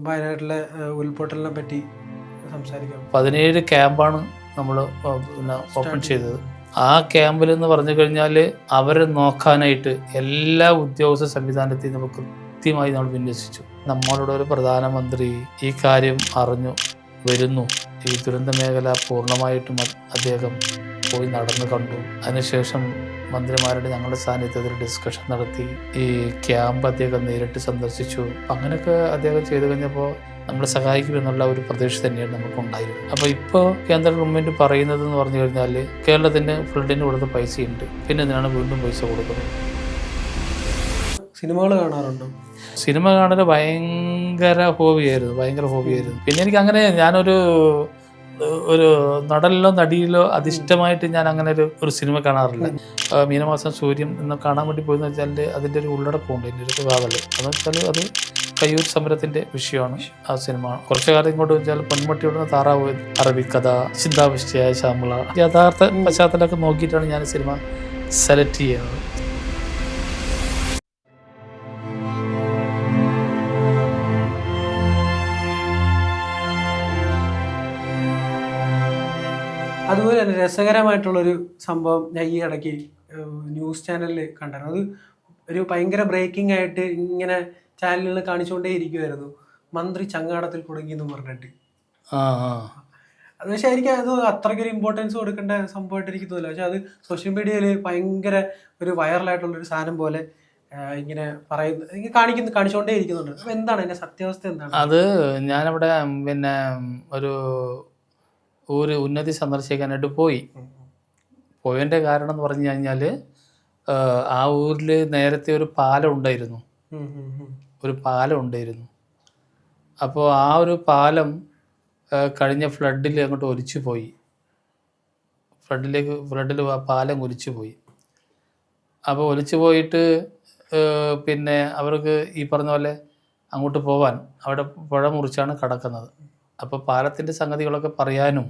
വയനാട്ടിലെ ഉരുൾപൊട്ടലിനെ പറ്റി സംസാരിക്കാം. 17 ക്യാമ്പാണ് നമ്മൾ പിന്നെ ഓപ്പൺ ചെയ്തത്. ആ ക്യാമ്പിൽ എന്ന് പറഞ്ഞു കഴിഞ്ഞാൽ അവരെ നോക്കാനായിട്ട് എല്ലാ ഉദ്യോഗസ്ഥ സംവിധാനത്തെയും നമ്മൾ കൃത്യമായി നമ്മൾ വിന്യസിച്ചു. നമ്മളോട് ഒരു പ്രധാനമന്ത്രി ഈ കാര്യം അറിഞ്ഞു വരുന്നു, ഈ ദുരന്ത മേഖല പൂർണ്ണമായിട്ടും അദ്ദേഹം പോയി നടന്നു കണ്ടു. അതിനുശേഷം മന്ത്രിമാരുടെ ഞങ്ങളുടെ സാന്നിധ്യത്തിൽ ഡിസ്കഷൻ നടത്തി ഈ ക്യാമ്പ് അദ്ദേഹം നേരിട്ട് സന്ദർശിച്ചു. അങ്ങനെയൊക്കെ അദ്ദേഹം ചെയ്തു കഴിഞ്ഞപ്പോൾ നമ്മളെ സഹായിക്കുമെന്നുള്ള ഒരു പ്രതീക്ഷ തന്നെയാണ് നമുക്കുണ്ടായിരുന്നത്. അപ്പോൾ ഇപ്പോൾ കേന്ദ്ര ഗവൺമെൻറ് പറയുന്നത് എന്ന് പറഞ്ഞു കഴിഞ്ഞാൽ കേരളത്തിന് ഫ്ലഡിന് കൊടുത്ത പൈസയുണ്ട്, പിന്നെ എന്തിനാണ് വീണ്ടും പൈസ കൊടുക്കുന്നത്. സിനിമകൾ കാണാറുണ്ടോ? സിനിമ കാണൽ ഭയങ്കര ഹോബിയായിരുന്നു. പിന്നെ എനിക്ക് അങ്ങനെ ഞാനൊരു നടനിലോ നടിയിലോ അധിഷ്ഠമായിട്ട് ഞാൻ അങ്ങനെ ഒരു സിനിമ കാണാറില്ല. മീനമാസം സൂര്യൻ എന്ന് കാണാൻ വേണ്ടി പോയെന്ന് വെച്ചാൽ അതിൻ്റെ ഒരു ഉള്ളടക്കമുണ്ട്, അതിൻ്റെ ഒരു കാതൽ. എന്ന് വെച്ചാൽ അത് കയ്യൂർ സമരത്തിൻ്റെ വിഷയമാണ് ആ സിനിമ. കുറച്ചു കാലം ഇങ്ങോട്ട് വെച്ചാൽ പൊന്മുട്ടിയുടെ താറാവ്, അറബിക്കഥ, ചിന്താവിഷ്ടയായ ശ്യാമള, യഥാർത്ഥ പശ്ചാത്തലമൊക്കെ നോക്കിയിട്ടാണ് ഞാൻ സിനിമ സെലക്ട് ചെയ്യുന്നത്. അതുപോലെ തന്നെ രസകരമായിട്ടുള്ളൊരു സംഭവം ഞാൻ ഈ ഇടയ്ക്ക് ന്യൂസ് ചാനലിൽ കണ്ടായിരുന്നു. അത് ഒരു ഭയങ്കര ബ്രേക്കിംഗ് ആയിട്ട് ഇങ്ങനെ ചാനലുകൾ കാണിച്ചുകൊണ്ടേ ഇരിക്കുമായിരുന്നു. മന്ത്രി ചങ്ങാടത്തിൽ കുടുങ്ങിയെന്ന് പറഞ്ഞിട്ട്. അത് പക്ഷേ എനിക്ക് അത് അത്രയ്ക്കൊരു ഇമ്പോർട്ടൻസ് കൊടുക്കേണ്ട സംഭവമായിട്ട് എനിക്ക് തോന്നില്ല. പക്ഷെ അത് സോഷ്യൽ മീഡിയയിൽ ഭയങ്കര ഒരു വൈറലായിട്ടുള്ളൊരു സാധനം പോലെ ഇങ്ങനെ കാണിച്ചുകൊണ്ടേ ഇരിക്കുന്നുണ്ട്. അപ്പം എന്താണ് അതിൻ്റെ സത്യാവസ്ഥ എന്താണ്? അത് ഞാനവിടെ പിന്നെ ഒരു ഉന്നതി സന്ദർശിക്കാനായിട്ട് പോയതിൻ്റെ കാരണം എന്ന് പറഞ്ഞു കഴിഞ്ഞാൽ ആ ഊരിൽ നേരത്തെ ഒരു പാലം ഉണ്ടായിരുന്നു. അപ്പോൾ ആ ഒരു പാലം കഴിഞ്ഞ ഫ്ലഡിൽ അങ്ങോട്ട് ഒലിച്ചു പോയി. ഫ്ലഡിൽ ആ പാലം ഒലിച്ചു പോയി. അപ്പോൾ ഒലിച്ചു പോയിട്ട് പിന്നെ അവർക്ക് ഈ പറഞ്ഞ പോലെ അങ്ങോട്ട് പോവാൻ അവിടെ പുഴ മുറിച്ചാണ് കടക്കുന്നത്. അപ്പോൾ പാലത്തിൻ്റെ സംഗതികളൊക്കെ പറയാനും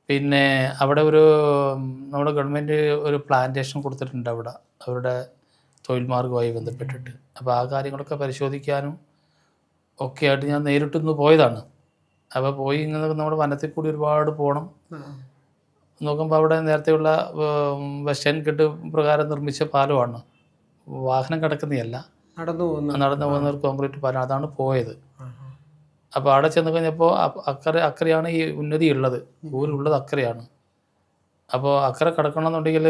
പിന്നെ അവിടെ നമ്മുടെ ഗവൺമെൻറ് ഒരു പ്ലാന്റേഷൻ കൊടുത്തിട്ടുണ്ട് അവിടെ അവരുടെ തൊഴിൽ മാർഗവുമായി ബന്ധപ്പെട്ടിട്ട്. അപ്പോൾ ആ കാര്യങ്ങളൊക്കെ പരിശോധിക്കാനും ഒക്കെ ആയിട്ട് ഞാൻ നേരിട്ടൊന്ന് പോയതാണ്. അപ്പോൾ പോയി ഇങ്ങനെ നമ്മുടെ വനത്തിൽ കൂടി ഒരുപാട് പോകണം. നോക്കുമ്പോൾ അവിടെ നേരത്തെയുള്ള വെസ്റ്റേൺ ഗഡ് പ്രകാരം നിർമ്മിച്ച പാലമാണ്, വാഹനം കിടക്കുന്നതല്ല, നടന്നു പോകുന്ന ഒരു കോൺക്രീറ്റ് പാലം. അതാണ് പോയത്. അപ്പോൾ അവിടെ ചെന്ന് കഴിഞ്ഞപ്പോൾ അക്കരെയാണ് ഈ ഉന്നതി ഉള്ളത്, ഊരുള്ളത് അക്കരെയാണ്. അപ്പോൾ അക്കരെ കിടക്കണമെന്നുണ്ടെങ്കിൽ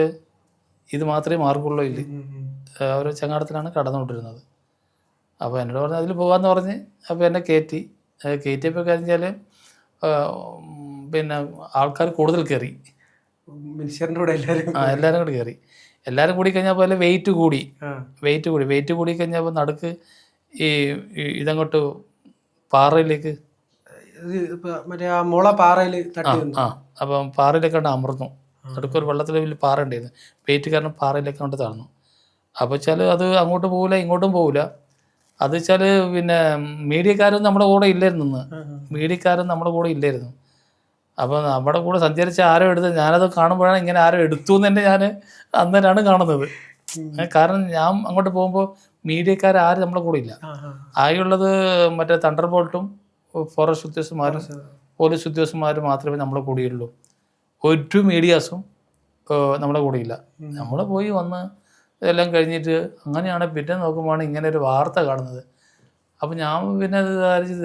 ഇത് മാത്രമേ മാർഗമുള്ളൂ. ഇല്ല, ഒരു ചങ്ങാടത്തിലാണ് കടന്നുകൊണ്ടിരുന്നത്. അപ്പോൾ എന്നോട് പറഞ്ഞ് അതിൽ പോകാമെന്ന് പറഞ്ഞ് അപ്പോൾ എന്നെ കയറ്റിയപ്പോൾ കഴിഞ്ഞാൽ പിന്നെ ആൾക്കാർ കൂടുതൽ കയറി. എല്ലാവരും കൂടി കയറി. എല്ലാവരും കൂടി കഴിഞ്ഞപ്പോൾ വെയിറ്റ് കൂടി കഴിഞ്ഞപ്പോൾ നടുക്ക് ഈ ഇതങ്ങോട്ട് പാറയിലേക്ക് അപ്പം പാറയിലേക്കാണ്ട് അമർന്നു. നടുക്കൊരു വെള്ളത്തിൽ വലിയ പാറ ഉണ്ടായിരുന്നു. വെയിറ്റ് കാരണം പാറയിലേക്ക് കൊണ്ട് താഴ്ന്നു. അപ്പോൾ വെച്ചാൽ അത് അങ്ങോട്ടും പോകില്ല ഇങ്ങോട്ടും പോകില്ല. അത് വെച്ചാൽ പിന്നെ മീഡിയക്കാരും നമ്മുടെ കൂടെ ഇല്ലായിരുന്നു. അപ്പോൾ നമ്മുടെ കൂടെ സഞ്ചരിച്ച ആരോ എടുത്ത്, ഞാനത് കാണുമ്പോഴാണ് ഇങ്ങനെ ആരോ എടുത്തു എന്ന് തന്നെ ഞാൻ അന്നേരമാണ് കാണുന്നത്. കാരണം ഞാൻ അങ്ങോട്ട് പോകുമ്പോൾ മീഡിയക്കാരും നമ്മുടെ കൂടെ ഇല്ല. ആകെയുള്ളത് മറ്റേ തണ്ടർ ബോൾട്ടും ഫോറസ്റ്റ് ഉദ്യോഗസ്ഥന്മാരും പോലീസ് ഉദ്യോഗസ്ഥന്മാരും മാത്രമേ നമ്മുടെ കൂടെയുള്ളൂ. ഒരു മീഡിയാസും നമ്മുടെ കൂടെയില്ല. നമ്മൾ പോയി വന്ന് ഇതെല്ലാം കഴിഞ്ഞിട്ട് അങ്ങനെയാണ് പിന്നെ നോക്കുമ്പോഴാണ് ഇങ്ങനെ ഒരു വാർത്ത കാണുന്നത്. അപ്പോൾ ഞാൻ പിന്നെ അത്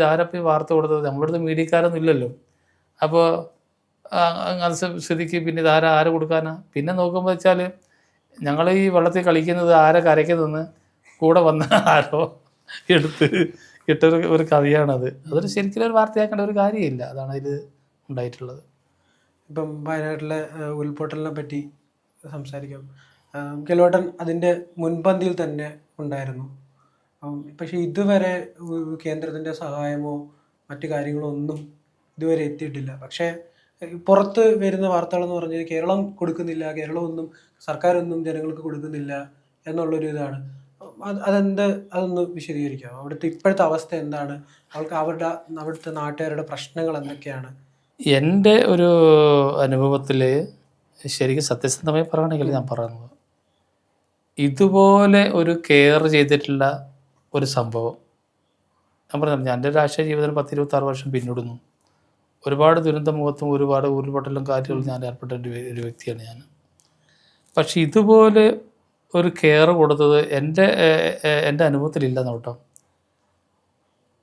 ആരപ്പോൾ ഈ വാർത്ത കൊടുത്തത്? നമ്മളടുത്ത് മീഡിയക്കാരൊന്നും ഇല്ലല്ലോ. അപ്പോൾ അങ്ങനത്തെ സ്ഥിതിക്ക് പിന്നെ ഇത് ആരെ കൊടുക്കാനാ? പിന്നെ നോക്കുമ്പോൾ വെച്ചാൽ ഞങ്ങൾ ഈ വെള്ളത്തിൽ കളിക്കുന്നത് ആരെ കരയ്ക്കുന്നതെന്ന് കൂടെ വന്ന ആരോ ഇട്ടൊരു കഥയാണത്. അതൊരു ശരിക്കും ഒരു വാർത്തയാക്കേണ്ട ഒരു കാര്യമില്ല. അതാണ് ഇതിൽ ഉണ്ടായിട്ടുള്ളത്. ഇപ്പം വയനാട്ടിലെ ഉരുൾപൊട്ടലിനെ പറ്റി സംസാരിക്കാം. കേളുവേട്ടൻ അതിൻ്റെ മുൻപന്തിയിൽ തന്നെ ഉണ്ടായിരുന്നു. പക്ഷേ ഇതുവരെ കേന്ദ്രത്തിൻ്റെ സഹായമോ മറ്റു കാര്യങ്ങളോ ഒന്നും ഇതുവരെ എത്തിയിട്ടില്ല. പക്ഷേ പുറത്ത് വരുന്ന വാർത്തകളെന്ന് പറഞ്ഞാൽ കേരളം കൊടുക്കുന്നില്ല, കേരളമൊന്നും സർക്കാരൊന്നും ജനങ്ങൾക്ക് കൊടുക്കുന്നില്ല എന്നുള്ളൊരു ഇതാണ്. അതൊന്ന് വിശദീകരിക്കാം. അവിടുത്തെ ഇപ്പോഴത്തെ അവസ്ഥ എന്താണ്? അവിടുത്തെ നാട്ടുകാരുടെ പ്രശ്നങ്ങൾ എന്തൊക്കെയാണ്? എൻ്റെ ഒരു അനുഭവത്തിൽ ശരിക്കും സത്യസന്ധമായി പറയുകയാണെങ്കിൽ ഞാൻ പറയുന്നത്, ഇതുപോലെ ഒരു കെയർ ചെയ്തിട്ടുള്ള ഒരു സംഭവം ഞാൻ പറഞ്ഞു എൻ്റെ രാഷ്ട്രീയ ജീവിതം 10-26 വർഷം പിന്നിടുന്നു. ഒരുപാട് ദുരന്ത മുഖത്തും ഒരുപാട് ഉരുൾപൊട്ടലും കാറ്റുകളും ഞാൻ ഏർപ്പെട്ട ഒരു വ്യക്തിയാണ് ഞാൻ. പക്ഷെ ഇതുപോലെ ഒരു കെയർ കൊടുത്തത് എൻ്റെ അനുഭവത്തിലില്ലെന്ന് കേട്ടോ.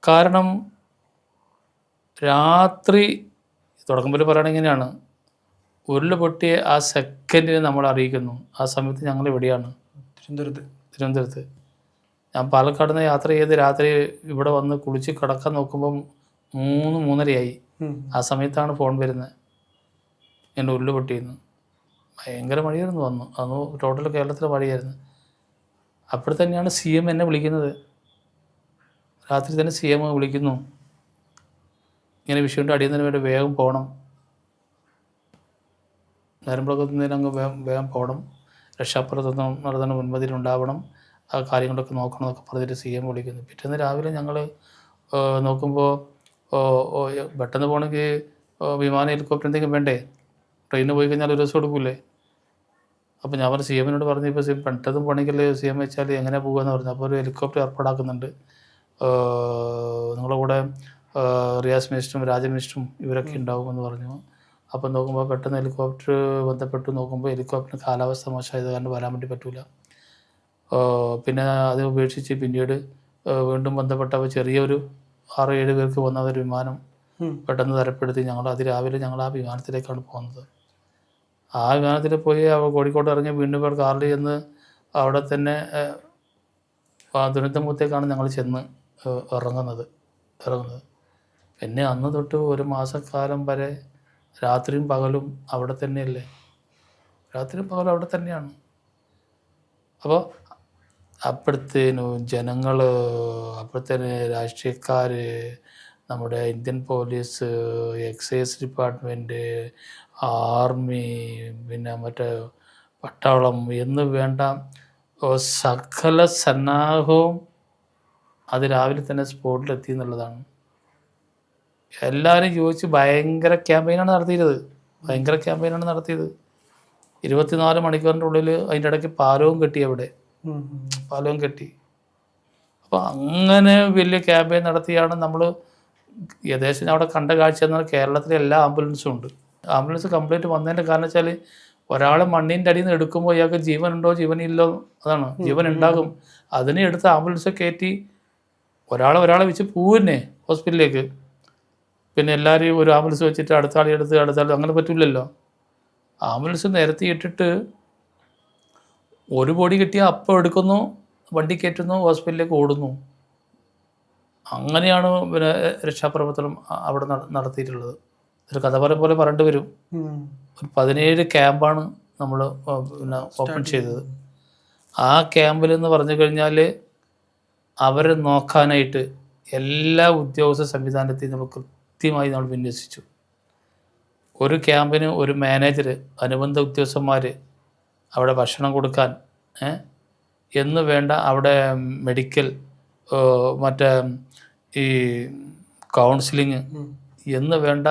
കാരണം രാത്രി തുടങ്ങുമ്പോൾ പറയുന്നത് ഇങ്ങനെയാണ്, ഉരുൾ പൊട്ടിയ ആ സെക്കൻഡിന് നമ്മൾ അറിയിക്കുന്നു. ആ സമയത്ത് ഞങ്ങൾ എവിടെയാണ്? തിരുവനന്തപുരത്ത്. ഞാൻ പാലക്കാട് നിന്ന് യാത്ര ചെയ്ത് രാത്രി ഇവിടെ വന്ന് കുളിച്ച് കിടക്കാൻ നോക്കുമ്പം 3-3:30 ആ സമയത്താണ് ഫോൺ വരുന്നത്, എൻ്റെ ഉരുൾ പൊട്ടിയെന്ന്. ഭയങ്കര മഴയായിരുന്നു വന്നു. അന്ന് ടോട്ടൽ കേരളത്തിലെ മഴയായിരുന്നു. അപ്പോൾ തന്നെയാണ് CM എന്നെ വിളിക്കുന്നത്. രാത്രി തന്നെ CM വിളിക്കുന്നു, ഇങ്ങനെ വിഷുവിൻ്റെ അടിയന്തരം വേണ്ടി വേഗം പോകണം, നേരമ്പളക്കത്തുനിന്ന് അങ്ങ് വേഗം പോകണം, രക്ഷാപ്രവർത്തനം നടത്തുന്ന മുൻപതിലുണ്ടാവണം, ആ കാര്യങ്ങളൊക്കെ നോക്കണം എന്നൊക്കെ പറഞ്ഞിട്ട് CM വിളിക്കുന്നു. പിറ്റേന്ന് രാവിലെ ഞങ്ങൾ നോക്കുമ്പോൾ പെട്ടെന്ന് പോകണമെങ്കിൽ വിമാനം ഹെലികോപ്റ്റർ എന്തെങ്കിലും വേണ്ടേ? ട്രെയിനിന് പോയി കഴിഞ്ഞാൽ ഒരു ദിവസം എടുക്കൂലേ? അപ്പോൾ ഞാൻ പറഞ്ഞു CM പറഞ്ഞു, ഇപ്പോൾ പെട്ടെന്ന് പോകണമെങ്കിൽ CM വെച്ചാൽ എങ്ങനെ പോകുകയെന്ന് പറഞ്ഞു. അപ്പോൾ ഒരു ഹെലികോപ്റ്റർ ഏർപ്പാടാക്കുന്നുണ്ട്, നിങ്ങളുടെ കൂടെ റിയാസ് മിനിസ്റ്ററും രാജ മിനിസ്റ്ററും ഇവരൊക്കെ ഉണ്ടാകുമെന്ന് പറഞ്ഞു. അപ്പം നോക്കുമ്പോൾ പെട്ടെന്ന് ഹെലികോപ്റ്റർ ബന്ധപ്പെട്ട് നോക്കുമ്പോൾ ഹെലികോപ്റ്ററിന് കാലാവസ്ഥ മോശമായത് കാരണം വരാൻ വേണ്ടി പറ്റില്ല. പിന്നെ അത് ഉപേക്ഷിച്ച് പിന്നീട് വീണ്ടും ബന്ധപ്പെട്ടപ്പോൾ ചെറിയൊരു 6-7 പേർക്ക് വന്ന ഒരു വിമാനം പെട്ടെന്ന് തരപ്പെടുത്തി. അതിരാവിലെ ഞങ്ങൾ ആ വിമാനത്തിലേക്കാണ് പോകുന്നത്. ആ വിമാനത്തിൽ പോയി കോഴിക്കോട് ഇറങ്ങി വീണ്ടും പേർ കാറിൽ ചെന്ന് അവിടെ തന്നെ ദുരന്തമുഖത്തേക്കാണ് ഞങ്ങൾ ചെന്ന് ഇറങ്ങുന്നത്. പിന്നെ അന്ന് തൊട്ട് ഒരു മാസക്കാലം വരെ രാത്രിയും പകലും അവിടെ തന്നെയല്ലേ, രാത്രിയും പകലും അവിടെ തന്നെയാണ്. അപ്പോൾ അപ്പോഴത്തേനു ജനങ്ങൾ, അപ്പോഴത്തേന് രാഷ്ട്രീയക്കാർ, നമ്മുടെ Indian police, excise department, army, പിന്നെ മറ്റേ പട്ടാളം എന്ന് വേണ്ട സകല സന്നാഹവും അത് രാവിലെ തന്നെ സ്പോട്ടിലെത്തി എന്നുള്ളതാണ്. എല്ലാവരും ചോദിച്ച് ഭയങ്കര ക്യാമ്പയിനാണ് നടത്തിയത്. 24 മണിക്കൂറിൻ്റെ ഉള്ളിൽ അതിൻ്റെ ഇടയ്ക്ക് പാലവും കെട്ടി. അപ്പോൾ അങ്ങനെ വലിയ ക്യാമ്പയിൻ നടത്തിയാണ് നമ്മൾ ഏകദേശം അവിടെ കണ്ട കാഴ്ച എന്നാൽ കേരളത്തിലെ എല്ലാ ആംബുലൻസും ഉണ്ട്. ആംബുലൻസ് കംപ്ലീറ്റ് വന്നതിൻ്റെ കാരണം വെച്ചാൽ ഒരാൾ മണ്ണിൻ്റെ അടിയിൽ നിന്ന് എടുക്കുമ്പോൾ ഇയാൾക്ക് ജീവനുണ്ടോ ജീവനില്ലോ, അതാണ്. ജീവൻ ഉണ്ടാകും. അതിനെ എടുത്ത് ആംബുലൻസ് കയറ്റി ഒരാളെ വെച്ച് പോവുന്നേ ഹോസ്പിറ്റലിലേക്ക്. പിന്നെ എല്ലാവരെയും ഒരു ആംബുലൻസ് വെച്ചിട്ട് അടുത്താൾ അങ്ങനെ പറ്റില്ലല്ലോ. ആംബുലൻസ് നിരത്തിയിട്ടിട്ട് ഒരു ബോഡി കിട്ടിയാൽ അപ്പം എടുക്കുന്നു, വണ്ടി കയറ്റുന്നു, ഹോസ്പിറ്റലിലേക്ക് ഓടുന്നു. അങ്ങനെയാണ് പിന്നെ രക്ഷാപ്രവർത്തനം അവിടെ നടത്തിയിട്ടുള്ളത്. ഒരു കഥ പോലെ പറയേണ്ടി വരും. ഒരു 17 ക്യാമ്പാണ് നമ്മൾ പിന്നെ ഓപ്പൺ ചെയ്തത്. ആ ക്യാമ്പിലെന്ന് പറഞ്ഞു കഴിഞ്ഞാൽ അവരെ നോക്കാനായിട്ട് എല്ലാ ഉദ്യോഗസ്ഥ സംവിധാനത്തെയും നമ്മൾ കൃത്യമായി നമ്മൾ വിന്യസിച്ചു. ഒരു ക്യാമ്പിന് ഒരു മാനേജർ, അനുബന്ധ ഉദ്യോഗസ്ഥന്മാർ, അവിടെ ഭക്ഷണം കൊടുക്കാൻ എന്ന് വേണ്ട, അവിടെ മെഡിക്കൽ, മറ്റേ ഈ കൗൺസിലിങ് എന്ന് വേണ്ട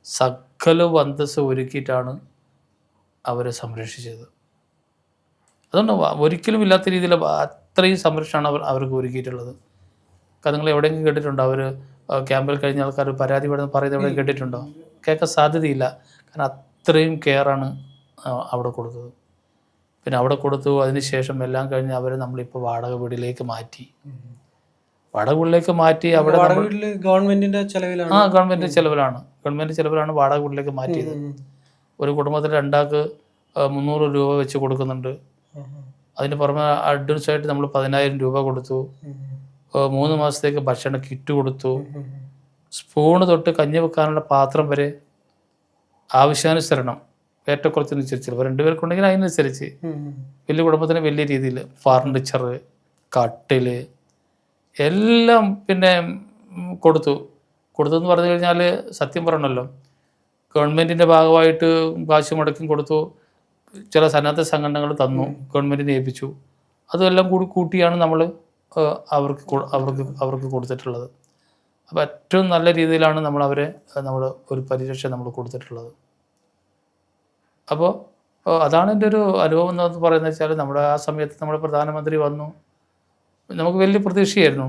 സകല അന്തസ്സ് ഒരുക്കിയിട്ടാണ് അവരെ സംരക്ഷിച്ചത്. അതുകൊണ്ട് ഒരിക്കലും ഇല്ലാത്ത രീതിയിൽ അത്രയും സംരക്ഷണമാണ് അവർക്ക് ഒരുക്കിയിട്ടുള്ളത്. കാരണം നിങ്ങൾ എവിടെയെങ്കിലും കേട്ടിട്ടുണ്ടോ അവർ ക്യാമ്പിൽ കഴിഞ്ഞ ആൾക്കാർ പരാതി പറയുന്നത് എവിടെ കേട്ടിട്ടുണ്ടോ? കേൾക്കാൻ സാധ്യതയില്ല. കാരണം അത്രയും കെയറാണ് അവിടെ കൊടുത്തത്. പിന്നെ അവിടെ കൊടുത്തു. അതിന് ശേഷം എല്ലാം കഴിഞ്ഞ് അവരെ നമ്മളിപ്പോൾ വാടക വീട്ടിലേക്ക് മാറ്റി. അവിടെ ഗവൺമെന്റിന്റെ ചെലവിലാണ്. ഗവൺമെന്റ് ചെലവിലാണ് വാടക വീട്ടിലേക്ക് മാറ്റിയത്. ഒരു കുടുംബത്തിൽ 2 ആൾക്ക് 300 രൂപ വെച്ച് കൊടുക്കുന്നുണ്ട്. അതിന് പുറമെ അഡ്വാൻസ് ആയിട്ട് നമ്മൾ 10,000 രൂപ കൊടുത്തു. 3 മാസത്തേക്ക് ഭക്ഷണ കിറ്റ് കൊടുത്തു. സ്പൂണ് തൊട്ട് കഞ്ഞി വെക്കാനുള്ള പാത്രം വരെ ആവശ്യാനുസരണം, ഏറ്റക്കുറച്ചിനനുസരിച്ച്. 2 പേർക്കുണ്ടെങ്കിൽ അതിനനുസരിച്ച്. വലിയ കുടുംബത്തിന് വലിയ രീതിയിൽ ഫർണിച്ചർ, കട്ടിൽ എല്ലാം പിന്നെ കൊടുത്തെന്ന് പറഞ്ഞു കഴിഞ്ഞാൽ സത്യം പറയണമല്ലോ, ഗവൺമെൻറ്റിൻ്റെ ഭാഗമായിട്ട് കാശ് മുടക്കും കൊടുത്തു. ചില സന്നദ്ധ സംഘടനകൾ തന്നു, ഗവൺമെൻറ്റിനെ ഏൽപ്പിച്ചു. അതെല്ലാം കൂട്ടിയാണ് നമ്മൾ അവർക്ക് കൊടുത്തിട്ടുള്ളത്. അപ്പോൾ ഏറ്റവും നല്ല രീതിയിലാണ് നമ്മൾ ഒരു പരിരക്ഷ നമ്മൾ കൊടുത്തിട്ടുള്ളത്. അപ്പോൾ അതാണ് എൻ്റെ ഒരു അനുഭവം എന്ന് പറയുന്നത് വെച്ചാൽ, നമ്മുടെ ആ സമയത്ത് നമ്മുടെ പ്രധാനമന്ത്രി വന്നു. നമുക്ക് വലിയ പ്രതീക്ഷയായിരുന്നു.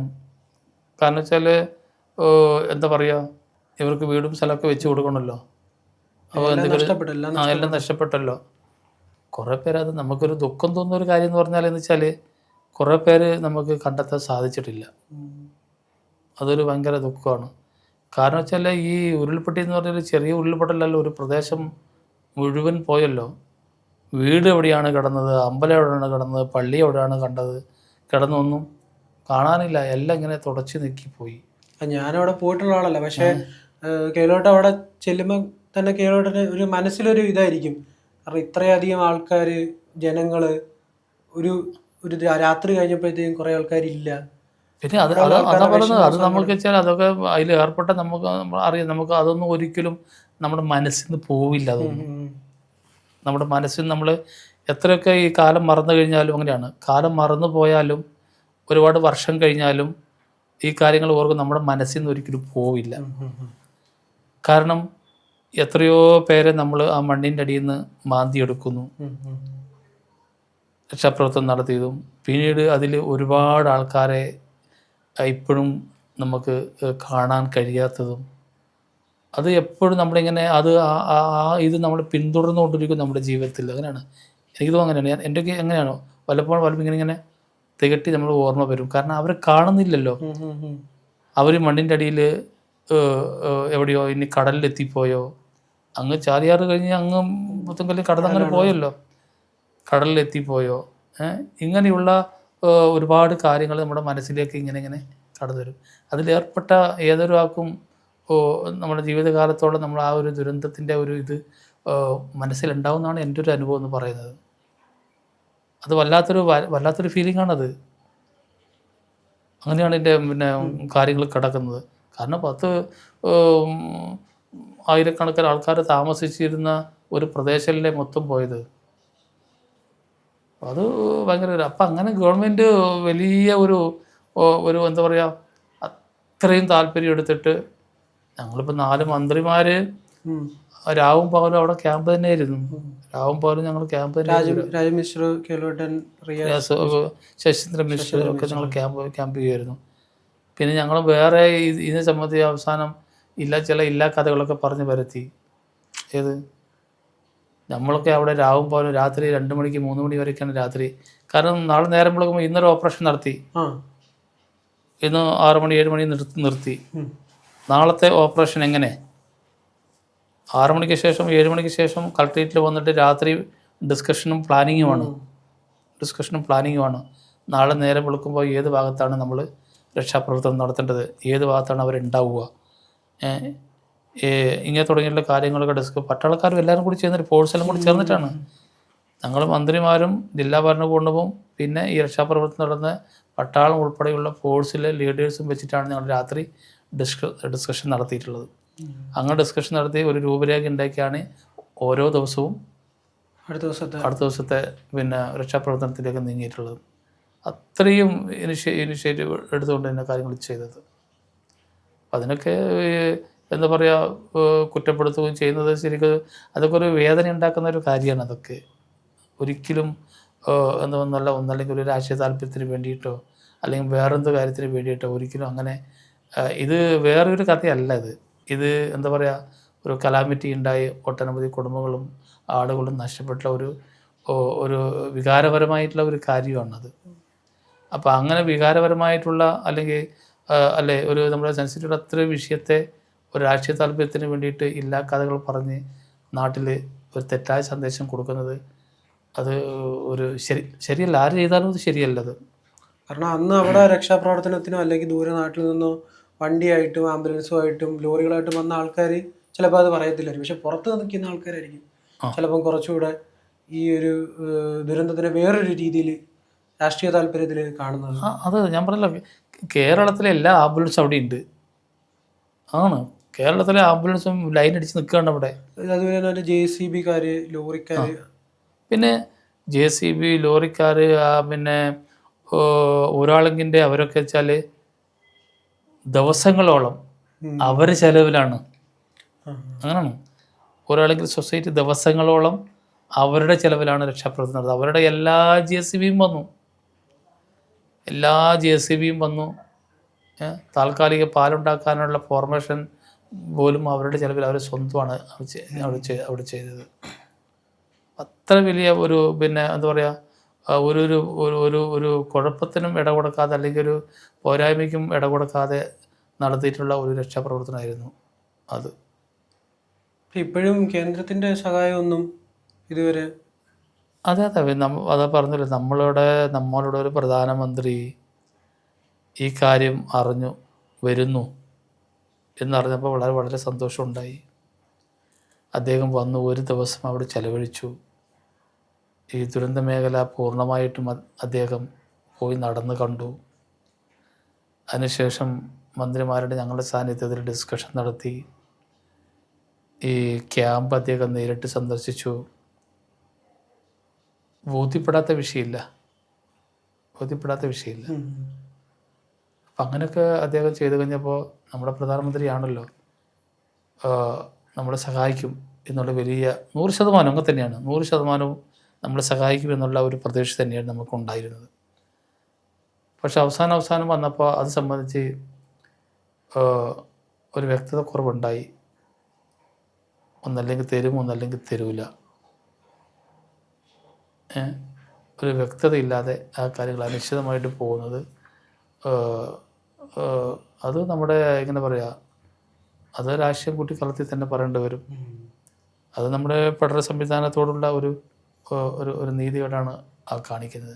കാരണം വെച്ചാൽ എന്താ പറയുക, ഇവർക്ക് വീടും സ്ഥലമൊക്കെ വെച്ച് കൊടുക്കണമല്ലോ. അപ്പോൾ എന്തെങ്കിലും എല്ലാം നഷ്ടപ്പെട്ടല്ലോ. കുറേ പേര് അത് നമുക്കൊരു ദുഃഖം തോന്നുന്ന ഒരു കാര്യം എന്ന് പറഞ്ഞാൽ എന്ന് വെച്ചാൽ കുറേ പേര് നമുക്ക് കണ്ടെത്താൻ സാധിച്ചിട്ടില്ല. അതൊരു ഭയങ്കര ദുഃഖമാണ്. കാരണം വെച്ചാൽ ഈ ഉരുൾപൊട്ടി എന്ന് പറഞ്ഞാൽ ചെറിയ ഉരുൾപൊട്ടലല്ലോ, ഒരു പ്രദേശം മുഴുവൻ പോയല്ലോ. വീട് എവിടെയാണ് കിടന്നത്, അമ്പലം എവിടെയാണ് കിടന്നത്, പള്ളി എവിടെയാണ് കണ്ടത്, കിടന്നൊന്നും കാണാനില്ല. എല്ലാം ഇങ്ങനെ തുടച്ച് നീക്കിപ്പോയി. ഞാനവിടെ പോയിട്ടുള്ള ആളല്ല, പക്ഷേ കേലോട്ട് അവിടെ ചെല്ലുമ്പോൾ തന്നെ കേലോട്ടിന് ഒരു മനസ്സിലൊരു ഇതായിരിക്കും. കാരണം ഇത്രയധികം ആൾക്കാർ, ജനങ്ങള് ഒരു ഒരു രാത്രി കഴിഞ്ഞപ്പോഴത്തേക്കും കുറേ ആൾക്കാരില്ല. പിന്നെ അതാ പറയുന്നത്, അത് നമുക്ക് വെച്ചാൽ അതൊക്കെ അതിൽ ഏർപ്പെട്ട നമുക്ക് അറിയാം. നമുക്ക് അതൊന്നും ഒരിക്കലും നമ്മുടെ മനസ്സിൽ നിന്ന് പോവില്ല. അതൊന്നും നമ്മുടെ മനസ്സിൽ നമ്മൾ എത്രയൊക്കെ ഈ കാലം മറന്നു കഴിഞ്ഞാലും അങ്ങനെയാണ്. കാലം മറന്നു പോയാലും ഒരുപാട് വർഷം കഴിഞ്ഞാലും ഈ കാര്യങ്ങൾ ഓർക്കും നമ്മുടെ മനസ്സിൽ നിന്ന് ഒരിക്കലും പോവില്ല. കാരണം എത്രയോ പേരെ നമ്മൾ ആ മണ്ണിൻ്റെ അടിയിൽ നിന്ന് മാന്തിയെടുക്കുന്നു, രക്ഷാപ്രവർത്തനം നടത്തിയതും പിന്നീട് അതിൽ ഒരുപാട് ആൾക്കാരെ ഇപ്പോഴും നമുക്ക് കാണാൻ കഴിയാത്തതും. അത് എപ്പോഴും നമ്മളിങ്ങനെ അത് ഇത് നമ്മൾ പിന്തുടർന്നുകൊണ്ടിരിക്കും നമ്മുടെ ജീവിതത്തിൽ. അങ്ങനെയാണ് എനിക്കിതും അങ്ങനെയാണ്. എൻ്റെയൊക്കെ എങ്ങനെയാണോ പലപ്പോഴും ഇങ്ങനെ തികട്ടി നമ്മൾ ഓർമ്മ വരും. കാരണം അവരെ കാണുന്നില്ലല്ലോ. അവർ മണ്ണിൻ്റെ അടിയിൽ എവിടെയോ, ഇനി കടലിലെത്തിപ്പോയോ, അങ്ങ് ചാലിയാറ് കഴിഞ്ഞ് അങ്ങ് പുത്തൻകല്ല് കടന്നങ്ങനെ പോയല്ലോ, കടലിലെത്തിപ്പോയോ, ഇങ്ങനെയുള്ള ഒരുപാട് കാര്യങ്ങൾ നമ്മുടെ മനസ്സിലേക്ക് ഇങ്ങനെ കടന്നു വരും. അതിലേർപ്പെട്ട ഏതൊരാൾക്കും നമ്മുടെ ജീവിതകാലത്തോളം നമ്മൾ ആ ഒരു ദുരന്തത്തിൻ്റെ ഒരു ഇത് മനസ്സിലുണ്ടാവുമെന്നാണ് എൻ്റെ ഒരു അനുഭവം എന്ന് പറയുന്നത്. അത് വല്ലാത്തൊരു ഫീലിംഗ് ആണത്. അങ്ങനെയാണ് എൻ്റെ കാര്യങ്ങൾ കിടക്കുന്നത്. കാരണം 10 ആയിരക്കണക്കിന് ആൾക്കാർ താമസിച്ചിരുന്ന ഒരു പ്രദേശമല്ലേ മൊത്തം പോയത്. അത് ഭയങ്കര അപ്പം അങ്ങനെ ഗവൺമെൻറ് വലിയ ഒരു എന്താ പറയുക, അത്രയും താല്പര്യം എടുത്തിട്ട് ഞങ്ങളിപ്പോൾ 4 മന്ത്രിമാർ രാവും പകലും അവിടെ ക്യാമ്പ് തന്നെയായിരുന്നു. രാവും പകലും ഞങ്ങൾ ക്യാമ്പ് തന്നെ. ശശീന്ദ്രൻ മിശ്ര ഒക്കെ ഞങ്ങൾ ക്യാമ്പ് ചെയ്യുമായിരുന്നു. പിന്നെ ഞങ്ങൾ വേറെ ഇതിനെ സംബന്ധിച്ച് അവസാനം ചില കഥകളൊക്കെ പറഞ്ഞ് പരത്തി. ഏത് നമ്മളൊക്കെ അവിടെ രാവും പകലും രാത്രി 2 മണിക്ക് 3 മണി വരെയൊക്കെയാണ് രാത്രി. കാരണം നാളെ നേരം വിളക്കുമ്പോൾ ഇന്നൊരു ഓപ്പറേഷൻ നടത്തി, ഇന്ന് 6 മണി 7 മണി നിർത്തി. നാളത്തെ ഓപ്പറേഷൻ എങ്ങനെ? 6 മണിക്ക് ശേഷം 7 മണിക്ക് ശേഷം കളക്ട്രേറ്റിൽ വന്നിട്ട് രാത്രി ഡിസ്കഷനും പ്ലാനിങ്ങുമാണ്. നാളെ നേരം വെളുക്കുമ്പോൾ ഏത് ഭാഗത്താണ് നമ്മൾ രക്ഷാപ്രവർത്തനം നടത്തേണ്ടത്, ഏത് ഭാഗത്താണ് അവരുണ്ടാവുക, ഇങ്ങനെ തുടങ്ങിയുള്ള കാര്യങ്ങളൊക്കെ പട്ടാളക്കാരും എല്ലാവരും കൂടി ചേർന്നിട്ട്, ഫോഴ്സെല്ലാം കൂടി ചേർന്നിട്ടാണ്. ഞങ്ങൾ മന്ത്രിമാരും ജില്ലാ ഭരണകൂടവും പിന്നെ ഈ രക്ഷാപ്രവർത്തനം നടന്ന പട്ടാളം ഉൾപ്പെടെയുള്ള ഫോഴ്സിലെ ലീഡേഴ്സും വെച്ചിട്ടാണ് ഞങ്ങൾ രാത്രി ഡിസ്കഷൻ നടത്തിയിട്ടുള്ളത്. അങ്ങനെ ഡിസ്കഷൻ നടത്തി ഒരു രൂപരേഖ ഉണ്ടാക്കിയാണ് ഓരോ ദിവസവും അടുത്ത ദിവസത്തെ രക്ഷാപ്രവർത്തനത്തിലേക്ക് നീങ്ങിയിട്ടുള്ളത്. അത്രയും ഇനിഷ്യേറ്റീവ് എടുത്തുകൊണ്ട് തന്നെ കാര്യങ്ങൾ ചെയ്തത്. അതിനൊക്കെ എന്താ പറയുക, കുറ്റപ്പെടുത്തുകയും ചെയ്യുന്നത് ശരിക്കും അതൊക്കെ ഒരു വേദന ഉണ്ടാക്കുന്ന ഒരു കാര്യമാണ്. അതൊക്കെ ഒരിക്കലും ഒന്നല്ലെങ്കിൽ ഒരു രാഷ്ട്രീയ താല്പര്യത്തിന് വേണ്ടിയിട്ടോ അല്ലെങ്കിൽ വേറെന്തോ കാര്യത്തിന് വേണ്ടിയിട്ടോ ഒരിക്കലും അങ്ങനെ ഇത് വേറൊരു കഥയല്ല. ഇത് എന്താ പറയുക, ഒരു കലാമിറ്റി ഉണ്ടായി ഒട്ടനവധി കുടുംബങ്ങളും ആളുകളും നഷ്ടപ്പെട്ട ഒരു വികാരപരമായിട്ടുള്ള ഒരു കാര്യമാണത്. അപ്പോൾ അങ്ങനെ വികാരപരമായിട്ടുള്ള അല്ലെങ്കിൽ ഒരു നമ്മുടെ സെൻസിറ്റീവ് അത്ര വിഷയത്തെ ഒരു രാഷ്ട്രീയ താല്പര്യത്തിന് വേണ്ടിയിട്ട് ഇല്ലാ കഥകൾ പറഞ്ഞ് നാട്ടിൽ ഒരു തെറ്റായ സന്ദേശം കൊടുക്കുന്നത് അത് ശരിയല്ല. ആര് ചെയ്താലും അത് ശരിയല്ലത്. കാരണം അന്ന് അവിടെ രക്ഷാപ്രവർത്തനത്തിനോ അല്ലെങ്കിൽ ദൂരെ നാട്ടിൽ നിന്നോ വണ്ടിയായിട്ടും ആംബുലൻസുമായിട്ടും ലോറികളായിട്ടും വന്ന ആൾക്കാർ ചിലപ്പോൾ അത് പറയത്തില്ലായിരിക്കും. പക്ഷെ പുറത്ത് നിൽക്കുന്ന ആൾക്കാരായിരിക്കും ചിലപ്പം കുറച്ചുകൂടെ ഈ ഒരു ദുരന്തത്തിനെ വേറൊരു രീതിയിൽ രാഷ്ട്രീയ താല്പര്യത്തിൽ കാണുന്നത്. അത് ഞാൻ പറഞ്ഞല്ലോ, കേരളത്തിലെ എല്ലാ ആംബുലൻസും അവിടെ ഉണ്ട്. കേരളത്തിലെ ആംബുലൻസും ലൈൻ അടിച്ച് നിൽക്കുകയാണ് അവിടെ. അതുപോലെ തന്നെ JCB ലോറിക്കാർ, പിന്നെ JCB ലോറിക്കാർ, പിന്നെ ഒരാളെങ്കിൻ്റെ അവരൊക്കെ വെച്ചാൽ ദിവസങ്ങളോളം അവർ ചെലവിലാണ്. അങ്ങനെയാണ്. ഒരാളെങ്കിൽ സൊസൈറ്റി ദിവസങ്ങളോളം അവരുടെ ചിലവിലാണ് രക്ഷാപ്രവർത്തനം നടത്തുന്നത്. അവരുടെ എല്ലാ JCBയും വന്നു. താൽക്കാലിക പാലുണ്ടാക്കാനുള്ള ഫോർമേഷൻ പോലും അവരുടെ ചിലവിൽ അവർ സ്വന്തമാണ് അവിടെ ചെയ്തത്. അത്ര വലിയ ഒരു പിന്നെ എന്താ പറയുക, ഒരു ഒരു ഒരു ഒരു ഒരു കുഴപ്പത്തിനും ഇട കൊടുക്കാതെ അല്ലെങ്കിൽ ഒരു പോരായ്മയ്ക്കും ഇട കൊടുക്കാതെ നടത്തിയിട്ടുള്ള ഒരു രക്ഷാപ്രവർത്തനമായിരുന്നു അത്. ഇപ്പോഴും കേന്ദ്രത്തിന്റെ സഹായമൊന്നും ഇതുവരെ. അതെ അതാ പറഞ്ഞില്ലേ, നമ്മളോട് ഒരു പ്രധാനമന്ത്രി ഈ കാര്യം അറിഞ്ഞു വരുന്നു എന്നറിഞ്ഞപ്പോൾ വളരെ വളരെ സന്തോഷമുണ്ടായി. അദ്ദേഹം വന്നു, ഒരു ദിവസം അവിടെ ചെലവഴിച്ചു. ഈ ദുരന്ത മേഖല പൂർണ്ണമായിട്ടും അദ്ദേഹം പോയി നടന്ന് കണ്ടു. അതിനുശേഷം മന്ത്രിമാരുടെ ഞങ്ങളുടെ സാന്നിധ്യത്തിൽ ഡിസ്കഷൻ നടത്തി. ഈ ക്യാമ്പ് അദ്ദേഹം നേരിട്ട് സന്ദർശിച്ചു. ബോധ്യപ്പെടാത്ത വിഷയമില്ല. അപ്പം അങ്ങനെയൊക്കെ അദ്ദേഹം ചെയ്തു കഴിഞ്ഞപ്പോൾ നമ്മുടെ പ്രധാനമന്ത്രിയാണല്ലോ നമ്മളെ സഹായിക്കും എന്നുള്ള വലിയ 100% അങ്ങനെ തന്നെയാണ്. 100% നമ്മളെ സഹായിക്കും എന്നുള്ള ഒരു പ്രതീക്ഷ തന്നെയാണ് നമുക്കുണ്ടായിരുന്നത്. പക്ഷെ അവസാനം വന്നപ്പോൾ അത് സംബന്ധിച്ച് ഒരു വ്യക്തത കുറവുണ്ടായി. ഒന്നല്ലെങ്കിൽ തരും, ഒന്നല്ലെങ്കിൽ തരൂല. ഒരു വ്യക്തതയില്ലാതെ ആ കാര്യങ്ങൾ അനിശ്ചിതമായിട്ട് പോകുന്നത്, അത് നമ്മുടെ എങ്ങനെ പറയുക, അത് രാഷ്ട്രീയം കൂട്ടിക്കലർത്തി തന്നെ പറയേണ്ടി വരും. അത് നമ്മുടെ ഫെഡറൽ സംവിധാനത്തോടുള്ള ഒരു നീതികേടാണ് ആ കാണിക്കുന്നത്.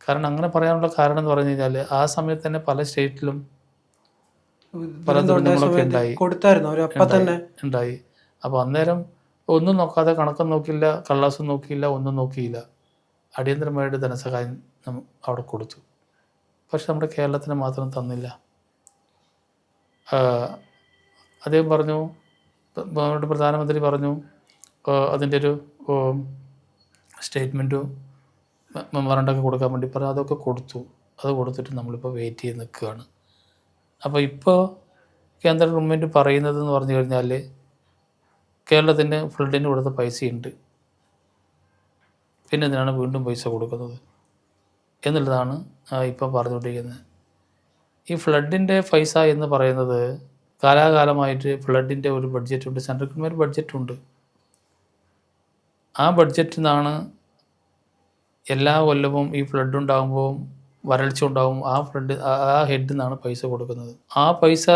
കാരണം അങ്ങനെ പറയാനുള്ള കാരണം എന്ന് പറഞ്ഞു കഴിഞ്ഞാൽ ആ സമയത്ത് തന്നെ പല സ്റ്റേറ്റിലും പല ദുരന്തങ്ങളൊക്കെ ഉണ്ടായി. അപ്പോൾ അന്നേരം ഒന്നും നോക്കാതെ, കണക്കും നോക്കിയില്ല, കള്ളാസും നോക്കിയില്ല, ഒന്നും നോക്കിയില്ല, അടിയന്തരമായിട്ട് ധനസഹായം അവിടെ കൊടുത്തു. പക്ഷെ നമ്മുടെ കേരളത്തിന് മാത്രം തന്നില്ല. അദ്ദേഹം പറഞ്ഞു, നമ്മുടെ പ്രധാനമന്ത്രി പറഞ്ഞു, അതിൻ്റെ ഒരു സ്റ്റേറ്റ്മെൻറ്റും മെമ്മോറണ്ടൊക്കെ കൊടുക്കാൻ വേണ്ടി പറഞ്ഞു. അതൊക്കെ കൊടുത്തു. അത് കൊടുത്തിട്ട് നമ്മളിപ്പോൾ വെയിറ്റ് ചെയ്ത് നിൽക്കുകയാണ്. അപ്പോൾ ഇപ്പോൾ കേന്ദ്ര ഗവൺമെൻറ് പറയുന്നതെന്ന് പറഞ്ഞു കഴിഞ്ഞാൽ കേരളത്തിന് ഫ്ലഡിന് കൊടുത്ത പൈസയുണ്ട്, പിന്നെ എന്തിനാണ് വീണ്ടും പൈസ കൊടുക്കുന്നത് എന്നുള്ളതാണ് ഇപ്പം പറഞ്ഞുകൊണ്ടിരിക്കുന്നത്. ഈ ഫ്ലഡിൻ്റെ പൈസ എന്ന് പറയുന്നത് കാലാകാലമായിട്ട് ഫ്ലഡിൻ്റെ ഒരു ബഡ്ജറ്റുണ്ട്, സെൻട്രൽ ഗവൺമെൻറ് ബഡ്ജറ്റുണ്ട്. ആ ബഡ്ജറ്റിൽ നിന്നാണ് എല്ലാ കൊല്ലവും ഈ ഫ്ലഡ് ഉണ്ടാകുമ്പോൾ, വരൾച്ച ഉണ്ടാകും, ആ ഹെഡിൽ നിന്നാണ് പൈസ കൊടുക്കുന്നത്. ആ പൈസ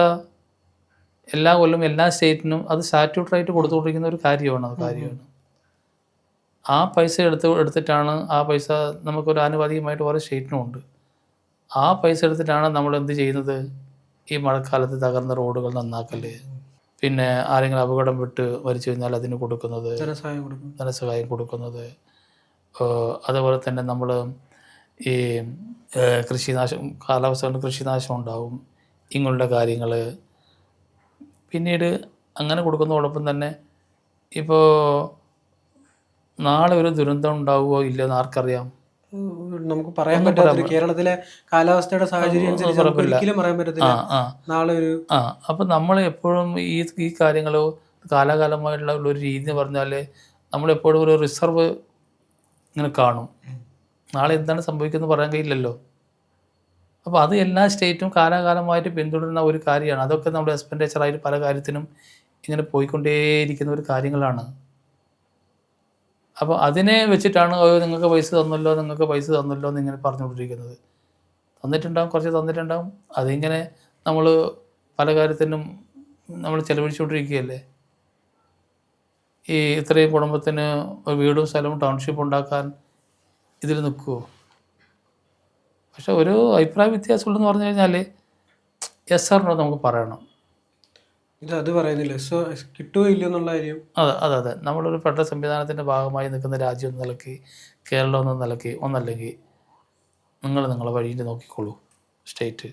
എല്ലാ കൊല്ലവും എല്ലാ സ്റ്റേറ്റിനും അത് സ്റ്റാറ്റ്യൂട്ടറായിട്ട് കൊടുത്തുകൊണ്ടിരിക്കുന്ന ഒരു കാര്യമാണ്. ആ പൈസ എടുത്തിട്ടാണ് ആ പൈസ നമുക്കൊരു ആനുപാതികമായിട്ട് ഓരോ സ്റ്റേറ്റിനും ഉണ്ട്. ആ പൈസ എടുത്തിട്ടാണ് നമ്മൾ എന്ത് ചെയ്യുന്നത്, ഈ മഴക്കാലത്ത് തകർന്ന റോഡുകൾ നന്നാക്കൽ, പിന്നെ ആരെങ്കിലും അപകടം വിട്ട് മരിച്ചു കഴിഞ്ഞാൽ അതിന് കൊടുക്കുന്നത്, ധനസഹായം കൊടുക്കുന്നത്. അതുപോലെ തന്നെ നമ്മൾ ഈ കൃഷിനാശം, കാലാവസ്ഥ കൊണ്ട് കൃഷിനാശം ഉണ്ടാവും, ഇങ്ങനെയുള്ള കാര്യങ്ങൾ പിന്നീട് അങ്ങനെ കൊടുക്കുന്നതോടൊപ്പം തന്നെ ഇപ്പോൾ നാളെ ഒരു ദുരന്തം ഉണ്ടാവുമോ ഇല്ലെന്ന് ആർക്കറിയാം? നമുക്ക് പറയാൻ പറ്റാത്ത കേരളത്തിലെ കാലാവസ്ഥയുടെ സാഹചര്യം അനുസരിച്ച് ഒരിക്കലും പറയാൻ പറ്റത്തില്ല. നാളെ ഒരു അപ്പം നമ്മൾ എപ്പോഴും ഈ കാര്യങ്ങൾ കാലാകാലമായിട്ടുള്ള ഒരു രീതി എന്ന് പറഞ്ഞാൽ നമ്മളെപ്പോഴും ഒരു റിസർവ് ഇങ്ങനെ കാണും. നാളെ എന്താണ് സംഭവിക്കുന്നത് പറയാൻ കഴിയില്ലല്ലോ. അപ്പോൾ അത് എല്ലാ സ്റ്റേറ്റും കാലാകാലമായിട്ട് പിന്തുടരുന്ന ഒരു കാര്യമാണ്. അതൊക്കെ നമ്മുടെ എക്സ്പെൻഡിച്ചറായിട്ട് പല കാര്യത്തിനും ഇങ്ങനെ പോയിക്കൊണ്ടേയിരിക്കുന്ന ഒരു കാര്യങ്ങളാണ്. അപ്പോൾ അതിനെ വെച്ചിട്ടാണ് നിങ്ങൾക്ക് പൈസ തന്നല്ലോ എന്നിങ്ങനെ പറഞ്ഞുകൊണ്ടിരിക്കുന്നത്. തന്നിട്ടുണ്ടാകും, കുറച്ച് തന്നിട്ടുണ്ടാകും. അതിങ്ങനെ നമ്മൾ പല കാര്യത്തിനും നമ്മൾ ചെലവഴിച്ചുകൊണ്ടിരിക്കുകയല്ലേ. ഈ ഇത്രയും കുടുംബത്തിന് വീടും സ്ഥലവും ടൗൺഷിപ്പ് ഉണ്ടാക്കാൻ ഇതിൽ നിൽക്കുമോ? പക്ഷെ ഒരു അഭിപ്രായ വ്യത്യാസമുള്ളതെന്ന് പറഞ്ഞു കഴിഞ്ഞാൽ എസ് ആറിനോ നമുക്ക് പറയണം. അത് പറയുന്നില്ല, കിട്ടുമോ ഇല്ലയോ എന്നുള്ള കാര്യം. അതെ നമ്മളൊരു ഫെഡറൽ സംവിധാനത്തിൻ്റെ ഭാഗമായി നിൽക്കുന്ന രാജ്യം എന്ന നിലയ്ക്ക്, കേരളം എന്ന നിലയ്ക്ക്, ഒന്നല്ലെങ്കിൽ നിങ്ങളെ വഴിയിൽ നോക്കിക്കോളൂ, സ്റ്റേറ്റ്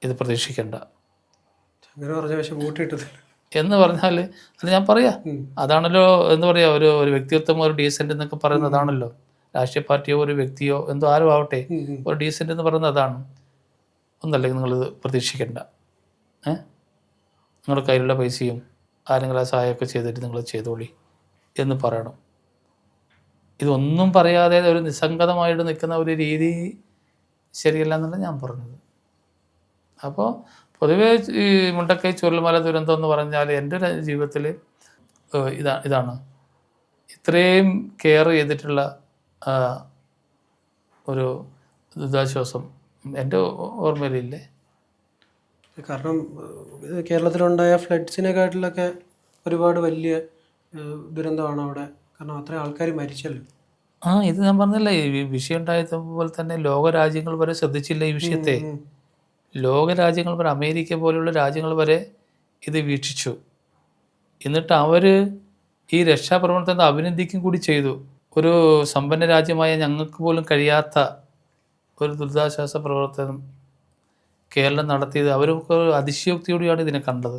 ഇത് പ്രതീക്ഷിക്കേണ്ട എന്ന് പറഞ്ഞാൽ അത് ഞാൻ പറയാം. അതാണല്ലോ എന്താ പറയുക, ഒരു വ്യക്തിത്വം, ഒരു ഡീസൻ്റ് എന്നൊക്കെ പറയുന്നത് അതാണല്ലോ. രാഷ്ട്രീയ പാർട്ടിയോ ഒരു വ്യക്തിയോ എന്തോ ആരും ആവട്ടെ, ഒരു ഡീസൻ്റ് എന്ന് പറയുന്നത് അതാണ്. ഒന്നല്ലെങ്കിൽ നിങ്ങളിത് പ്രതീക്ഷിക്കേണ്ട, നിങ്ങളുടെ കയ്യിലുള്ള പൈസയും ആരെങ്കിലും ആ സഹായമൊക്കെ ചെയ്തിട്ട് നിങ്ങൾ ചെയ്തോളി എന്ന് പറയണം. ഇതൊന്നും പറയാതെ ഒരു നിസ്സംഗതമായിട്ട് നിൽക്കുന്ന ഒരു രീതി ശരിയല്ല എന്നല്ല ഞാൻ പറഞ്ഞത്. അപ്പോൾ പൊതുവേ ഈ മുണ്ടക്കൈ ചുരൽമല ദുരന്തം എന്ന് പറഞ്ഞാൽ എൻ്റെ ഒരു ജീവിതത്തിൽ ഇതാണ് ഇത്രയും കെയർ ചെയ്തിട്ടുള്ള ആ, ഒരു ദുരിതാശ്വാസം എൻ്റെ ഓർമ്മയിലില്ലേ. കാരണം കേരളത്തിലുണ്ടായ ഫ്ലഡ്സിനെക്കാട്ടിലൊക്കെ ഒരുപാട് വലിയ ദുരന്തമാണ് അവിടെ. കാരണം അത്രയും ആൾക്കാർ മരിച്ചല്ലോ. ഇത് ഞാൻ പറഞ്ഞല്ലേ, ഈ വിഷയം ഉണ്ടായതുപോലെ തന്നെ ലോകരാജ്യങ്ങൾ വരെ ശ്രദ്ധിച്ചില്ല ഈ വിഷയത്തെ. ലോകരാജ്യങ്ങൾ വരെ, അമേരിക്ക പോലെയുള്ള രാജ്യങ്ങൾ വരെ ഇത് വീക്ഷിച്ചു. എന്നിട്ട് അവർ ഈ രക്ഷാപ്രവർത്തനത്തെ അഭിനന്ദിക്കും കൂടി ചെയ്തു. ഒരു സമ്പന്ന രാജ്യമായ ഞങ്ങൾക്ക് പോലും കഴിയാത്ത ഒരു ദുരിതാശ്വാസ പ്രവർത്തനം കേരളം നടത്തിയത് അവർക്ക് അതിശയോക്തിയോടെയാണ് ഇതിനെ കണ്ടത്.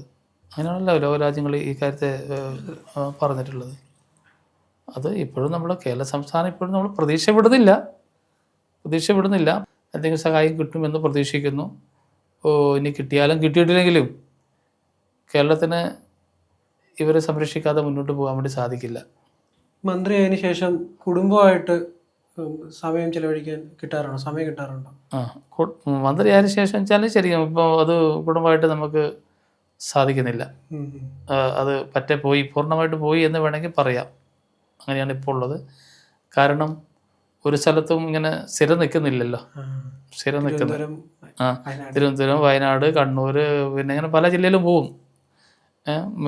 അങ്ങനെയാണല്ലോ ലോകരാജ്യങ്ങൾ ഈ കാര്യത്തെ പറഞ്ഞിട്ടുള്ളത്. അത് ഇപ്പോഴും നമ്മുടെ കേരള സംസ്ഥാനം ഇപ്പോഴും നമ്മൾ പ്രതീക്ഷ വിടുന്നില്ല. എന്തെങ്കിലും സഹായം കിട്ടുമെന്ന് പ്രതീക്ഷിക്കുന്നു. ഇനി കിട്ടിയാലും കിട്ടിയിട്ടില്ലെങ്കിലും കേരളത്തിന് ഇവരെ സംരക്ഷിക്കാതെ മുന്നോട്ട് പോകാൻ വേണ്ടി സാധിക്കില്ല. മന്ത്രി ആയതിനു ശേഷം കുടുംബമായിട്ട് സമയം ചെലവഴിക്കാൻ സമയം കിട്ടാറുണ്ടോ? മന്ത്രി ആയതിനു ശേഷം വെച്ചാൽ ശരിക്കും ഇപ്പോൾ അത് കുടുംബമായിട്ട് നമുക്ക് സാധിക്കുന്നില്ല. അത് പൂർണ്ണമായിട്ട് പോയി എന്ന് വേണമെങ്കിൽ പറയാം. അങ്ങനെയാണ് ഇപ്പോൾ ഉള്ളത്. കാരണം ഒരു സ്ഥലത്തും ഇങ്ങനെ സ്ഥിരം നിൽക്കുന്നില്ലല്ലോ. തിരുവനന്തപുരം, വയനാട്, കണ്ണൂർ, പിന്നെ ഇങ്ങനെ പല ജില്ലയിലും പോവും.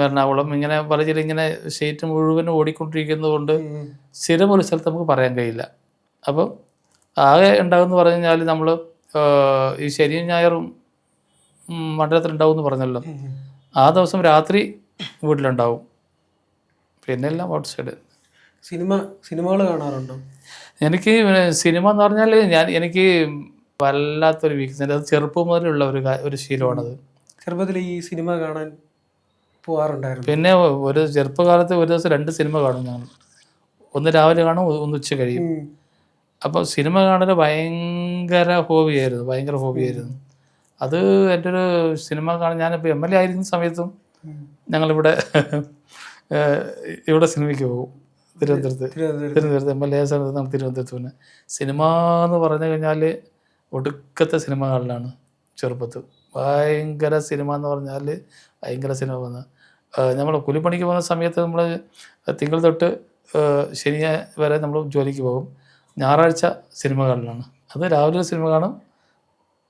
എറണാകുളം, ഇങ്ങനെ പല ജില്ല ഇങ്ങനെ സ്റ്റേറ്റ് മുഴുവനും ഓടിക്കൊണ്ടിരിക്കുന്നത് കൊണ്ട് സ്ഥിരം ഒരു സ്ഥലത്ത് നമുക്ക് പറയാൻ കഴിയില്ല. അപ്പം ആകെ ഉണ്ടാകുമെന്ന് പറഞ്ഞു കഴിഞ്ഞാൽ നമ്മൾ ഈ ശനിയും ഞായറും മണ്ഡലത്തിലുണ്ടാവും എന്ന് പറഞ്ഞല്ലോ. ആ ദിവസം രാത്രി വീട്ടിലുണ്ടാവും, പിന്നെ എല്ലാം ഔട്ട് സൈഡ്. സിനിമകൾ കാണാറുണ്ടോ? എനിക്ക് സിനിമ എന്ന് പറഞ്ഞാൽ എനിക്ക് വല്ലാത്തൊരു വീക്ക്നെസ്. അത് ചെറുപ്പം മുതലുള്ള ഒരു ശീലമാണത്. ചെറുപ്പത്തിൽ ഈ സിനിമ കാണാൻ പോകാറുണ്ടായിരുന്നു? പിന്നെ ഒരു ചെറുപ്പകാലത്ത് ഒരു ദിവസം 2 സിനിമ കാണും ഞങ്ങൾ. ഒന്ന് രാവിലെ കാണും, ഒന്ന് ഉച്ച കഴിയും. അപ്പോൾ സിനിമ കാണൽ ഭയങ്കര ഹോബിയായിരുന്നു. അത് എൻ്റെ ഒരു സിനിമ കാണാൻ ഞാനിപ്പോൾ MLA ആയിരിക്കുന്ന സമയത്തും ഞങ്ങളിവിടെ സിനിമയ്ക്ക് പോകും. തിരുവനന്തപുരത്ത് MLA സ്ഥലത്ത് നമ്മൾ തിരുവനന്തപുരത്ത്. പിന്നെ സിനിമ എന്ന് പറഞ്ഞു കഴിഞ്ഞാൽ ഒടുക്കത്തെ സിനിമ കാണലാണ് ചെറുപ്പത്ത്. ഭയങ്കര സിനിമ എന്ന് പറഞ്ഞാൽ ഭയങ്കര സിനിമ വന്ന് നമ്മൾ കൂലിപ്പണിക്ക് പോകുന്ന സമയത്ത് നമ്മൾ തിങ്കൾ തൊട്ട് ശനി വരെ നമ്മൾ ജോലിക്ക് പോകും. ഞായറാഴ്ച സിനിമ കാണലാണ്. അത് രാവിലെ ഒരു സിനിമ കാണും,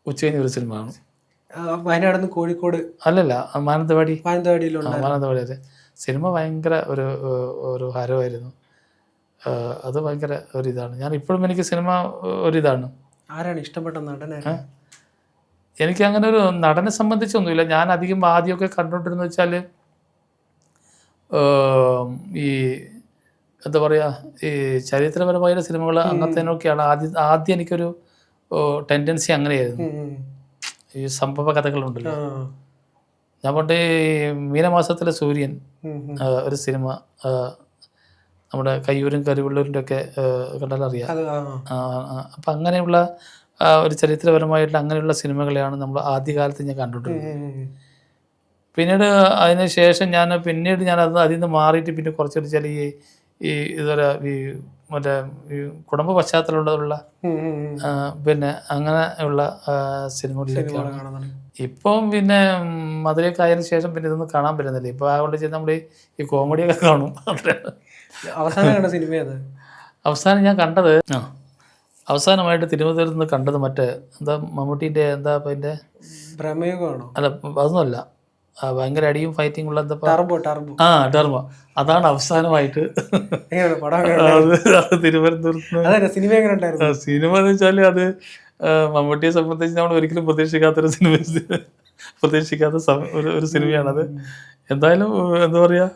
ഉച്ച കഴിഞ്ഞ് ഒരു സിനിമ കാണും. വയനാട് നിന്ന് കോഴിക്കോട്? അല്ലല്ല, മാനന്തവാടി അതെ. സിനിമ ഭയങ്കര ഒരു ഹരമായിരുന്നു. അത് ഭയങ്കര ഒരിതാണ്. ഞാൻ ഇപ്പോഴും എനിക്ക് സിനിമ ഒരിതാണ്. ആരാണ് ഇഷ്ടപ്പെട്ട നടൻ? എനിക്ക് അങ്ങനെ ഒരു നടനെ സംബന്ധിച്ചൊന്നുമില്ല. ഞാൻ അധികം ആദ്യമൊക്കെ കണ്ടുകൊണ്ടിരുന്നത് വെച്ചാൽ ഈ എന്താ പറയുക, ഈ ചരിത്രപരമായ സിനിമകൾ അങ്ങനത്തേനൊക്കെയാണ് ആദ്യം എനിക്കൊരു ടെൻഡൻസി അങ്ങനെയായിരുന്നു. ഈ സംഭവ കഥകളുണ്ടല്ലോ. ഞാൻ പണ്ട് മീനമാസത്തിലെ സൂര്യൻ ഒരു സിനിമ നമ്മുടെ കയ്യൂരും കരിവള്ളൂരിൻ്റെ ഒക്കെ കണ്ടാലറിയാം. അപ്പം അങ്ങനെയുള്ള ഒരു ചരിത്രപരമായിട്ടുള്ള അങ്ങനെയുള്ള സിനിമകളെയാണ് നമ്മൾ ആദ്യകാലത്ത് ഞാൻ കണ്ടിട്ടുള്ളത്. പിന്നീട് അതിന് ശേഷം ഞാൻ അതിൽ നിന്ന് മാറിയിട്ട് പിന്നെ കുറച്ച് വെച്ചാൽ ഈ ഇതുപോലെ ഈ മറ്റേ ഈ കുടുംബ പശ്ചാത്തലമുള്ള പിന്നെ അങ്ങനെയുള്ള സിനിമകളിലൊക്കെയാണ്. ഇപ്പം പിന്നെ മധുരയൊക്കെ ആയതിനു ശേഷം പിന്നെ ഇതൊന്നും കാണാൻ പറ്റുന്നില്ല. ഇപ്പം അതുകൊണ്ട് ചെയ്ത് നമ്മൾ ഈ കോമഡിയൊക്കെ കാണും. അവസാനം ഞാൻ കണ്ടത് അവസാനമായിട്ട് തിരുവനന്തപുരത്ത് നിന്ന് കണ്ടത് മറ്റേ എന്താ മമ്മൂട്ടീൻ്റെ എന്താ അപ്പം അതിൻ്റെ പ്രമേയമാണോ? അല്ല, അതൊന്നുമല്ല. ഭയങ്കര അടിയും ഫൈറ്റിംഗ് ഉള്ള എന്താ ടർബോ. അതാണ് അവസാനമായിട്ട് തിരുവനന്തപുരത്ത്. സിനിമ എന്ന് വെച്ചാൽ അത് മമ്മൂട്ടിയെ സംബന്ധിച്ച് നമ്മൾ ഒരിക്കലും പ്രതീക്ഷിക്കാത്ത ഒരു സിനിമയാണത്. എന്തായാലും എന്താ പറയുക,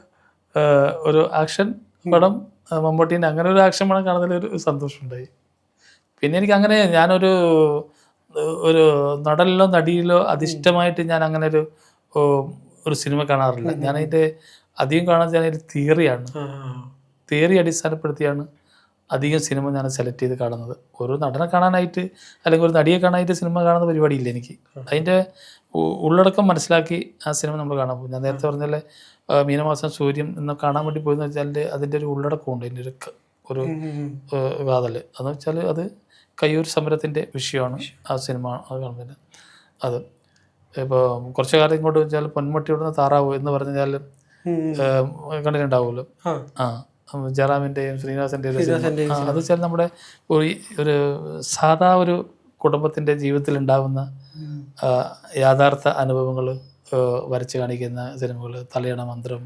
ഒരു ആക്ഷൻ പടം, മമ്മൂട്ടീൻ്റെ അങ്ങനെ ഒരു ആക്ഷൻ പടം കാണുന്നതിൽ ഒരു സന്തോഷമുണ്ടായി. പിന്നെ എനിക്ക് അങ്ങനെ ഞാനൊരു നടനിലോ നടിയിലോ അധിഷ്ഠമായിട്ട് ഞാൻ അങ്ങനെ ഒരു സിനിമ കാണാറില്ല. ഞാനതിൻ്റെ അധികം കാണുന്നത് ഞാനൊരു തിയറി അടിസ്ഥാനപ്പെടുത്തിയാണ് അധികം സിനിമ ഞാൻ സെലക്ട് ചെയ്ത് കാണുന്നത്. ഒരു നടനെ കാണാനായിട്ട് അല്ലെങ്കിൽ ഒരു നടിയെ കാണാനായിട്ട് സിനിമ കാണുന്ന പരിപാടിയില്ല എനിക്ക്. അതിൻ്റെ ഉള്ളടക്കം മനസ്സിലാക്കി ആ സിനിമ നമ്മൾ കാണാൻ പോകും. ഞാൻ നേരത്തെ പറഞ്ഞാൽ മീനമാസം സൂര്യൻ എന്ന് കാണാൻ വേണ്ടി പോയെന്ന് വെച്ചാൽ അതിൻ്റെ ഒരു ഉള്ളടക്കമുണ്ട്, അതിൻ്റെ ഒരു കാതൽ. അതെന്ന് വെച്ചാൽ അത് കയ്യൂർ സമരത്തിൻ്റെ വിഷയമാണ് ആ സിനിമ. അത് കാണുന്നത് അത് ഇപ്പോൾ കുറച്ചു കാലം ഇങ്ങോട്ട് വെച്ചാൽ പൊന്മുട്ടി വിടുന്ന താറാവ് എന്ന് പറഞ്ഞാൽ കണ്ടിട്ടുണ്ടാവുമല്ലോ. ആ ജയറാമിൻ്റെയും ശ്രീനിവാസൻ്റെയും ശ്രീനിവാസന്റെ അത് വെച്ചാൽ നമ്മുടെ ഒരു സാധാ ഒരു കുടുംബത്തിൻ്റെ ജീവിതത്തിൽ ഉണ്ടാകുന്ന യാഥാർത്ഥ അനുഭവങ്ങൾ വരച്ച് കാണിക്കുന്ന സിനിമകൾ. തലയണ മന്ത്രം,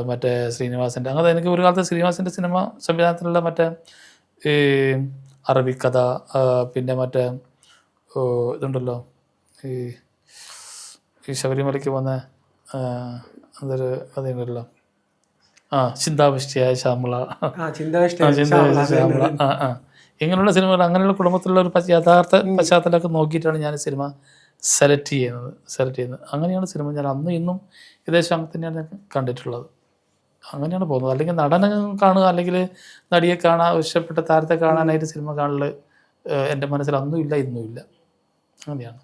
മറ്റേ ശ്രീനിവാസൻ്റെ അങ്ങനെ എനിക്ക് ഒരു കാലത്ത് ശ്രീനിവാസൻ്റെ സിനിമ സംവിധാനത്തിലുള്ള മറ്റേ ഈ അറബിക്കഥ, പിന്നെ മറ്റേ ഇതുണ്ടല്ലോ ഈ ശബരിമലയ്ക്ക് വന്ന അതൊരു കഥയുണ്ടല്ലോ, ചിന്താവിഷ്ടിയായ ശ്യാമള, ശ്യാമള, ഇങ്ങനെയുള്ള സിനിമകൾ, അങ്ങനെയുള്ള കുടുംബത്തിലുള്ള ഒരു യഥാർത്ഥ പശ്ചാത്തലമൊക്കെ നോക്കിയിട്ടാണ് ഞാൻ സിനിമ സെലക്ട് ചെയ്യുന്നത്. അങ്ങനെയാണ് സിനിമ ഞാൻ അന്നും ഇന്നും ഏകദേശം അങ്ങനെ തന്നെയാണ് ഞാൻ കണ്ടിട്ടുള്ളത്. അങ്ങനെയാണ് പോകുന്നത്. അല്ലെങ്കിൽ നടനെ കാണുക, അല്ലെങ്കിൽ നടിയെ കാണുക, ഇഷ്ടപ്പെട്ട താരത്തെ കാണാനായിട്ട് സിനിമ കാണൽ എൻ്റെ മനസ്സിൽ അന്നും ഇല്ല ഇന്നും ഇല്ല. അങ്ങനെയാണ്.